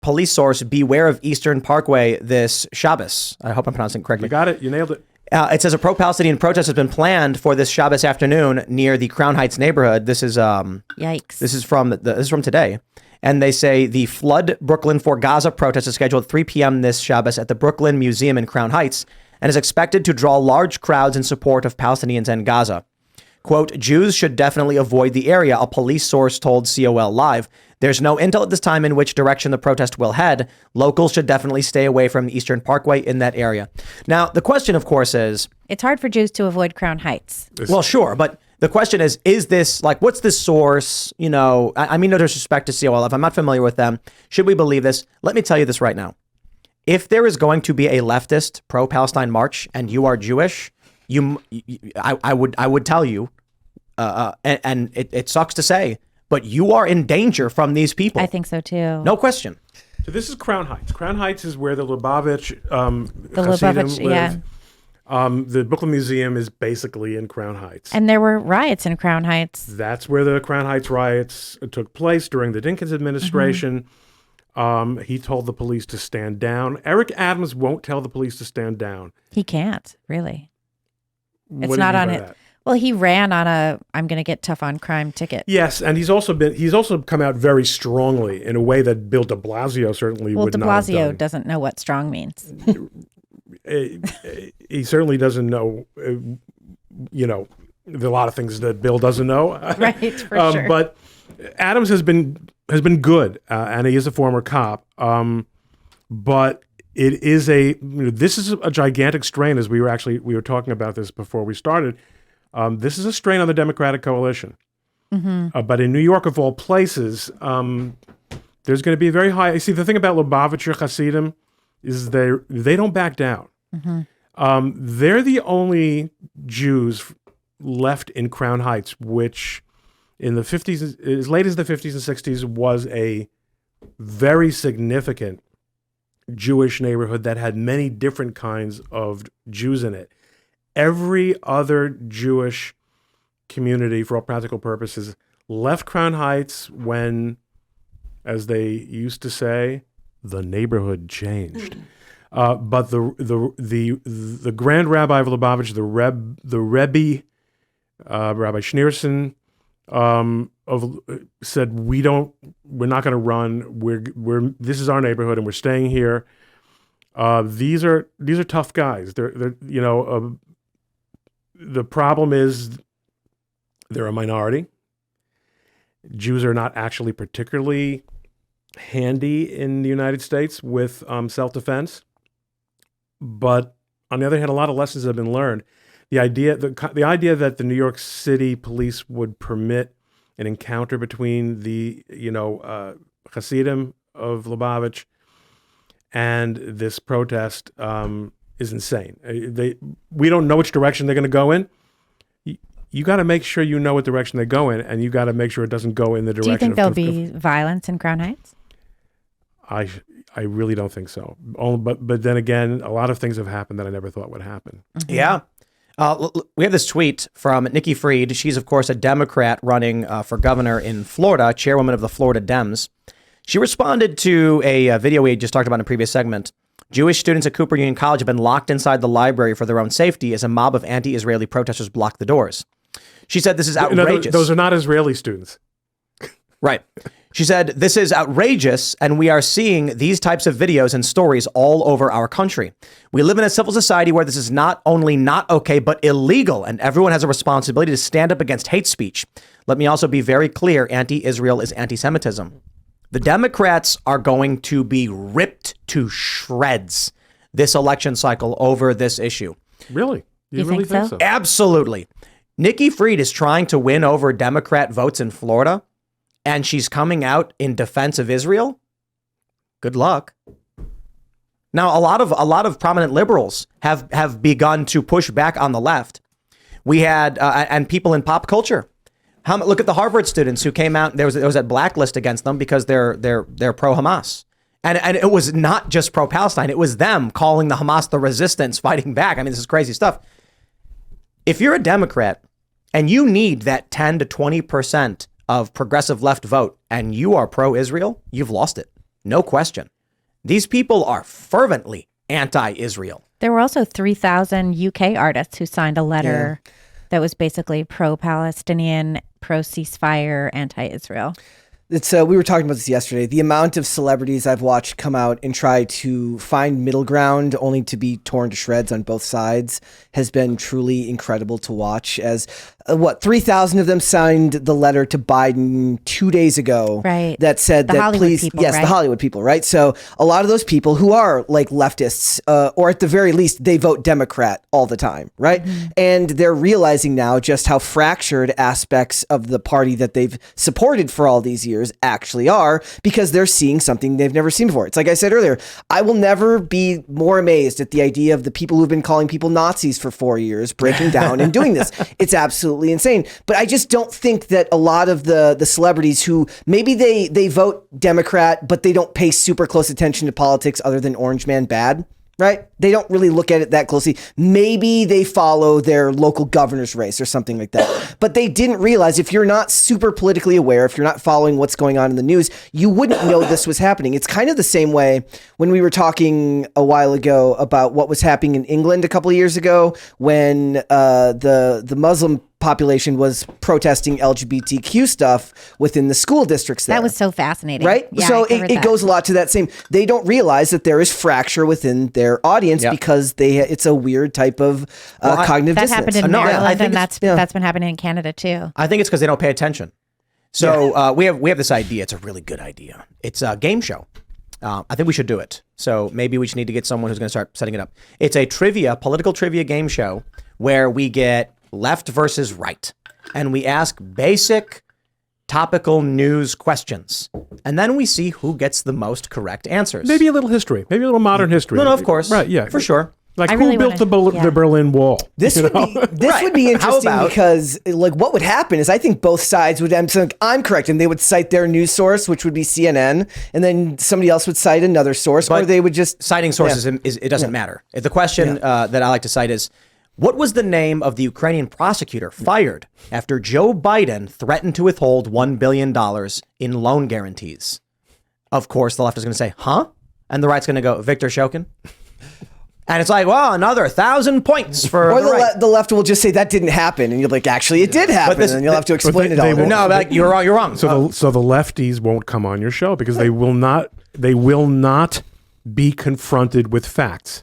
police source, beware of Eastern Parkway this Shabbos. I hope I'm pronouncing it correctly. You got it. You nailed it. It says a pro-Palestinian protest has been planned for this Shabbos afternoon near the Crown Heights neighborhood. This is yikes. This is from today, and they say the Flood Brooklyn for Gaza protest is scheduled at 3 p.m. this Shabbos at the Brooklyn Museum in Crown Heights, and is expected to draw large crowds in support of Palestinians and Gaza. Quote, Jews should definitely avoid the area, a police source told COL Live. There's no intel at this time in which direction the protest will head. Locals should definitely stay away from the Eastern Parkway in that area. Now, the question, of course, is... It's hard for Jews to avoid Crown Heights. Well, sure, but the question is this, like, what's this source? You know, I mean no disrespect to COL Live. I'm not familiar with them. Should we believe this? Let me tell you this right now. If there is going to be a leftist pro-Palestine march and you are Jewish... I would tell you, and it sucks to say, but you are in danger from these people. I think so too. No question. So this is Crown Heights. Crown Heights is where the Lubavitch Lubavitch, live. The Brooklyn Museum is basically in Crown Heights. And there were riots in Crown Heights. That's where the Crown Heights riots took place during the Dinkins administration. Mm-hmm. He told the police to stand down. Eric Adams won't tell the police to stand down. He can't, really. It's not on it. Well, he ran on a "I'm going to get tough on crime" ticket. Yes, and he's also come out very strongly in a way that Bill de Blasio certainly would not have done. Well, de Blasio doesn't know what strong means. He certainly doesn't know. There are a lot of things that Bill doesn't know. Right, for sure. But Adams has been good, and he is a former cop. But it is this is a gigantic strain, as we were talking about this before we started. This is a strain on the Democratic coalition. Mm-hmm. But in New York, of all places, there's going to be a very high. See, the thing about Lubavitcher Hasidim is they don't back down. Mm-hmm. They're the only Jews left in Crown Heights, which in the 50s, as late as the 50s and 60s, was a very significant Jewish neighborhood that had many different kinds of Jews in it. Every other Jewish community, for all practical purposes, left Crown Heights when, as they used to say, the neighborhood changed. But the Grand Rabbi of Lubavitch, the Rebbe, Rabbi Schneerson, said we're not going to run. This is our neighborhood, and we're staying here. These are tough guys. The problem is they're a minority. Jews are not actually particularly handy in the United States with self-defense. But on the other hand, a lot of lessons have been learned. The idea that the New York City police would permit an encounter between the Hasidim of Lubavitch and this protest is insane. We don't know which direction they're going to go in. You got to make sure you know what direction they go in, and you got to make sure it doesn't go in the direction. Do you think there'll be violence in Crown Heights? I really don't think so. But then again, a lot of things have happened that I never thought would happen. Mm-hmm. Yeah. We have this tweet from Nikki Fried. She's, of course, a Democrat running for governor in Florida, chairwoman of the Florida Dems. She responded to a video we just talked about in a previous segment. Jewish students at Cooper Union College have been locked inside the library for their own safety as a mob of anti-Israeli protesters block the doors. She said this is outrageous. No, those are not Israeli students. Right. She said, this is outrageous, and we are seeing these types of videos and stories all over our country. We live in a civil society where this is not only not okay, but illegal, and everyone has a responsibility to stand up against hate speech. Let me also be very clear, anti-Israel is anti-Semitism. The Democrats are going to be ripped to shreds this election cycle over this issue. Really? You really think so? Absolutely. Nikki Fried is trying to win over Democrat votes in Florida, and she's coming out in defense of Israel. Good luck. Now, a lot of prominent liberals have begun to push back on the left. We had and people in pop culture. Look at the Harvard students who came out. There was that blacklist against them because they're pro-Hamas. And it was not just pro-Palestine. It was them calling the Hamas the resistance fighting back. I mean, this is crazy stuff. If you're a Democrat and you need that 10 to 20% of progressive left vote and you are pro-Israel, you've lost it. No question. These people are fervently anti-Israel. There were also 3,000 UK artists who signed a letter that was basically pro-Palestinian, pro-ceasefire, anti-Israel. It's we were talking about this yesterday. The amount of celebrities I've watched come out and try to find middle ground only to be torn to shreds on both sides has been truly incredible to watch. As 3,000 of them signed the letter to Biden 2 days ago, right? That said the that Hollywood please, people, yes, right? the Hollywood people, right? So a lot of those people who are like leftists, or at the very least, they vote Democrat all the time, right? Mm-hmm. And they're realizing now just how fractured aspects of the party that they've supported for all these years actually are, because they're seeing something they've never seen before. It's like I said earlier, I will never be more amazed at the idea of the people who've been calling people Nazis for 4 years breaking down and doing this. It's absolutely insane. But I just don't think that a lot of the celebrities who maybe they vote Democrat, but they don't pay super close attention to politics other than Orange Man Bad, right? They don't really look at it that closely. Maybe they follow their local governor's race or something like that. But they didn't realize, if you're not super politically aware, if you're not following what's going on in the news, you wouldn't know this was happening. It's kind of the same way when we were talking a while ago about what was happening in England a couple of years ago when the Muslim population was protesting LGBTQ stuff within the school districts there. That was so fascinating. Right? Yeah, so I covered it that. goes a lot to that same. They don't realize that there is fracture within their audience because it's a weird type of cognitive That dissonance. happened in No, I Maryland, think and that's been happening in Canada too. I think it's because they don't pay attention. So we have this idea. It's a really good idea. It's a game show. I think we should do it. So maybe we should need to get someone who's going to start setting it up. It's a political trivia game show where we get left versus right. And we ask basic topical news questions. And then we see who gets the most correct answers. Maybe a little history, maybe a little modern history. No, of course. Right, yeah. For sure. Like I who really built wanna- the Berlin Wall? This would be would be interesting because like what would happen is I think both sides would I'm correct, and they would cite their news source, which would be CNN, and then somebody else would cite another source, or they would just citing sources. It doesn't matter. The question that I like to cite is, what was the name of the Ukrainian prosecutor fired after Joe Biden threatened to withhold $1 billion in loan guarantees? Of course, the left is going to say, huh? And the right's going to go, Viktor Shokin. And it's like, well, another 1,000 points for or the right. the left will just say that didn't happen, and you're like, actually, it did happen, and you'll have to explain it all. No, like, you're wrong. You're wrong. So the lefties won't come on your show because they will not be confronted with facts.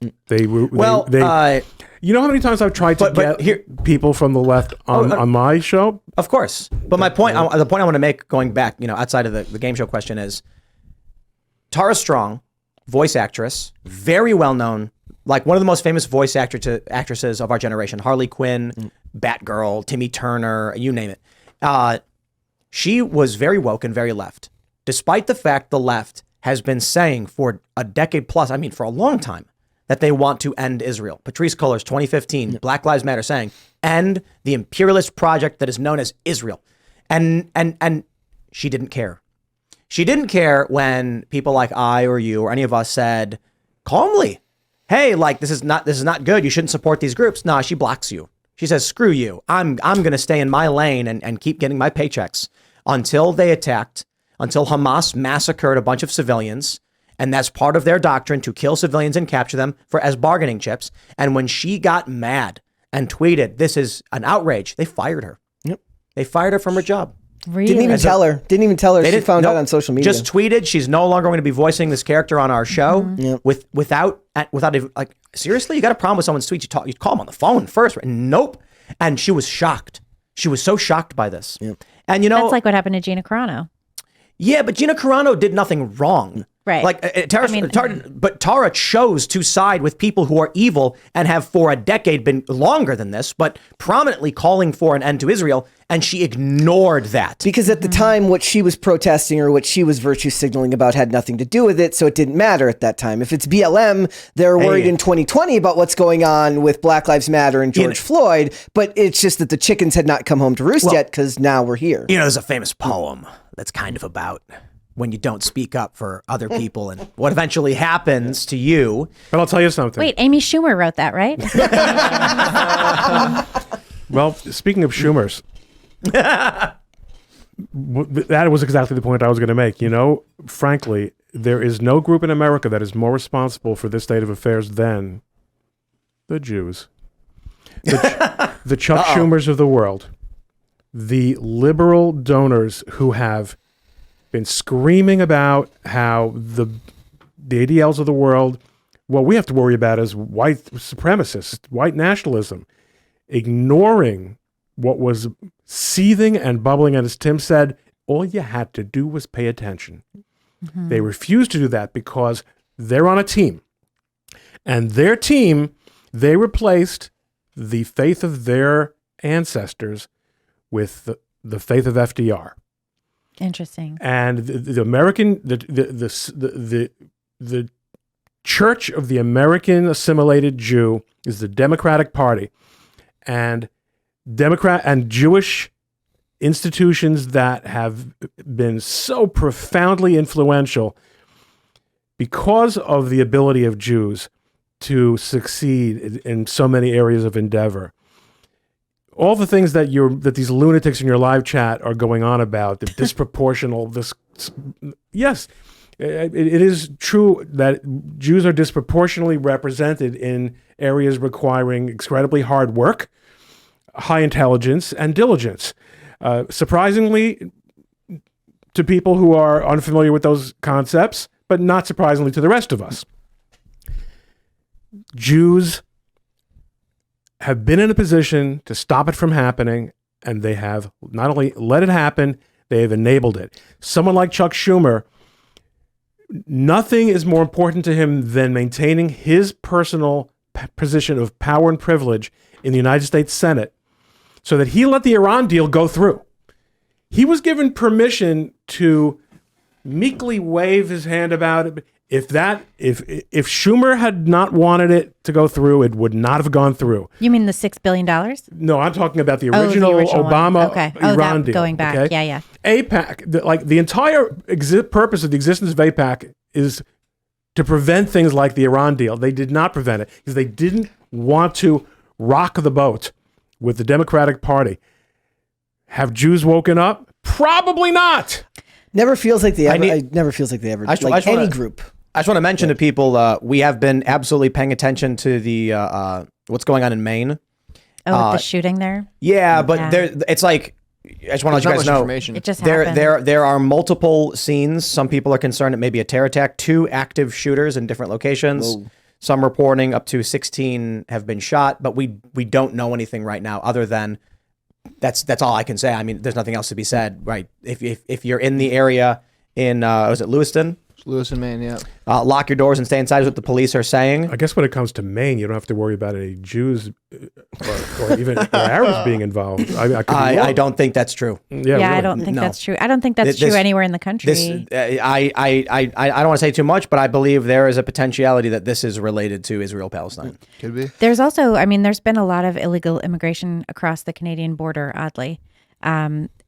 You know how many times I've tried to get people from the left on my show? Of course. But my point, the point I want to make, going back, outside of the game show question, is Tara Strong, voice actress, very well known, like one of the most famous voice actresses of our generation, Harley Quinn, Batgirl, Timmy Turner, you name it. She was very woke and very left, despite the fact the left has been saying for a decade plus, for a long time, that they want to end Israel. Patrisse Cullors, 2015, Black Lives Matter, saying, end the imperialist project that is known as Israel. And she didn't care. She didn't care when people like I or you or any of us said calmly, hey, like, this is not good. You shouldn't support these groups. No, she blocks you. She says, screw you. I'm going to stay in my lane and keep getting my paychecks until Hamas massacred a bunch of civilians. And that's part of their doctrine, to kill civilians and capture them as bargaining chips. And when she got mad and tweeted, this is an outrage, they fired her. Yep. They fired her from her job. Really? Didn't even tell her. She found out on social media. Just tweeted, she's no longer going to be voicing this character on our show. Without like, seriously, you got a problem with someone's tweet, you call them on the phone first. Right? Nope. And she was shocked. She was so shocked by this. Yep. And that's like what happened to Gina Carano. Yeah, but Gina Carano did nothing wrong. Right. Like but Tara chose to side with people who are evil and have for a decade been longer than this, but prominently calling for an end to Israel, and she ignored that. Because at the time, what she was protesting or what she was virtue signaling about had nothing to do with it, so it didn't matter at that time. If it's BLM, they're worried in 2020 about what's going on with Black Lives Matter and George Floyd, but it's just that the chickens had not come home to roost yet, because now we're here. There's a famous poem that's kind of about when you don't speak up for other people and what eventually happens to you. But I'll tell you something. Wait, Amy Schumer wrote that, right? Well, speaking of Schumers, that was exactly the point I was going to make. Frankly, there is no group in America that is more responsible for this state of affairs than the Jews. The Chuck Schumers of the world. The liberal donors who have been screaming about how the ADLs of the world, what we have to worry about is white supremacists, white nationalism, ignoring what was seething and bubbling. And as Tim said, all you had to do was pay attention. Mm-hmm. They refused to do that because they're on a team. And their team, they replaced the faith of their ancestors with the faith of FDR. Interesting. And the American, the Church of the American Assimilated Jew is the Democratic Party, and Democrat and Jewish institutions that have been so profoundly influential because of the ability of Jews to succeed in so many areas of endeavor. All the things that these lunatics in your live chat are going on about, the disproportional, yes, it is true that Jews are disproportionately represented in areas requiring incredibly hard work, high intelligence, and diligence. Surprisingly to people who are unfamiliar with those concepts, but not surprisingly to the rest of us. Jews have been in a position to stop it from happening, and they have not only let it happen, they have enabled it. Someone like Chuck Schumer, nothing is more important to him than maintaining his personal position of power and privilege in the United States Senate so that he let the Iran deal go through. He was given permission to meekly wave his hand about it. If Schumer had not wanted it to go through, it would not have gone through. You mean the $6 billion? No, I'm talking about the original Obama Iran deal. Going back. Okay? Yeah. AIPAC, the entire purpose of the existence of AIPAC is to prevent things like the Iran deal. They did not prevent it because they didn't want to rock the boat with the Democratic Party. Have Jews woken up? Probably not. Never feels like they ever. It never feels like they ever. Any group. I just want to mention to people, we have been absolutely paying attention to the what's going on in Maine. With the shooting there? Yeah, but it's like, I just want to let you guys know. It just happened. There are multiple scenes. Some people are concerned it may be a terror attack. 2 active shooters in different locations. Whoa. Some reporting up to 16 have been shot, but we don't know anything right now other than that's all I can say. I mean, there's nothing else to be said, right? If you're in the area in, was it Lewiston? Lewiston, Maine, yeah. Lock your doors and stay inside is what the police are saying. I guess when it comes to Maine, you don't have to worry about any Jews or even Arabs being involved. I don't think that's true. Yeah, really. I don't think that's true. I don't think that's true anywhere in the country. I don't want to say too much, but I believe there is a potentiality that this is related to Israel-Palestine. Could be. There's also, there's been a lot of illegal immigration across the Canadian border, oddly.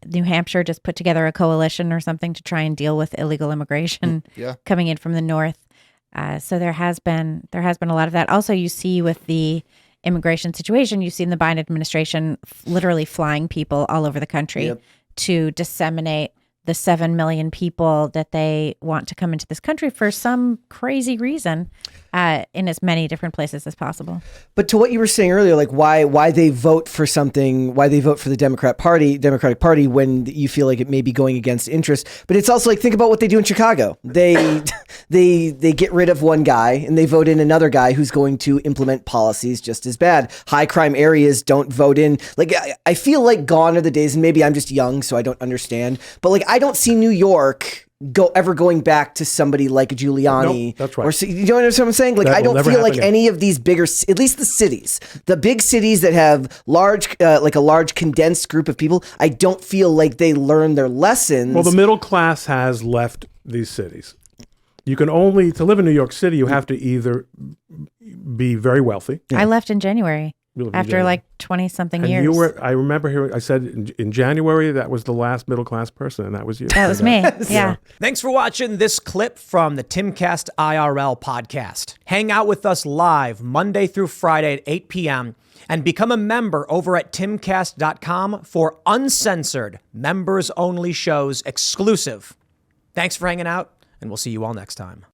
New Hampshire just put together a coalition or something to try and deal with illegal immigration coming in from the north. So there has been a lot of that. Also, you see with the immigration situation, you see in the Biden administration literally flying people all over the country to disseminate the 7 million people that they want to come into this country for some crazy reason in as many different places as possible. But to what you were saying earlier, like why they vote for something, why they vote for the Democratic Party when you feel like it may be going against interest. But it's also like, think about what they do in Chicago. They get rid of one guy and they vote in another guy who's going to implement policies just as bad. High crime areas don't vote in. Like, I feel like gone are the days, and maybe I'm just young, so I don't understand. But like, I don't see New York ever going back to somebody like Giuliani. Nope, that's right. Or, you know what I'm saying? Like, I don't feel like any of these bigger, at least the cities, the big cities that have large, like a large condensed group of people, I don't feel like they learn their lessons. Well, the middle class has left these cities. You can to live in New York City, you have to either be very wealthy. I left in January. After like 20-something years. I remember hearing, I said in January, that was the last middle-class person, and that was you. That was me, yeah. Thanks for watching this clip from the Timcast IRL podcast. Hang out with us live Monday through Friday at 8 p.m. and become a member over at timcast.com for uncensored, members-only shows exclusive. Thanks for hanging out, and we'll see you all next time.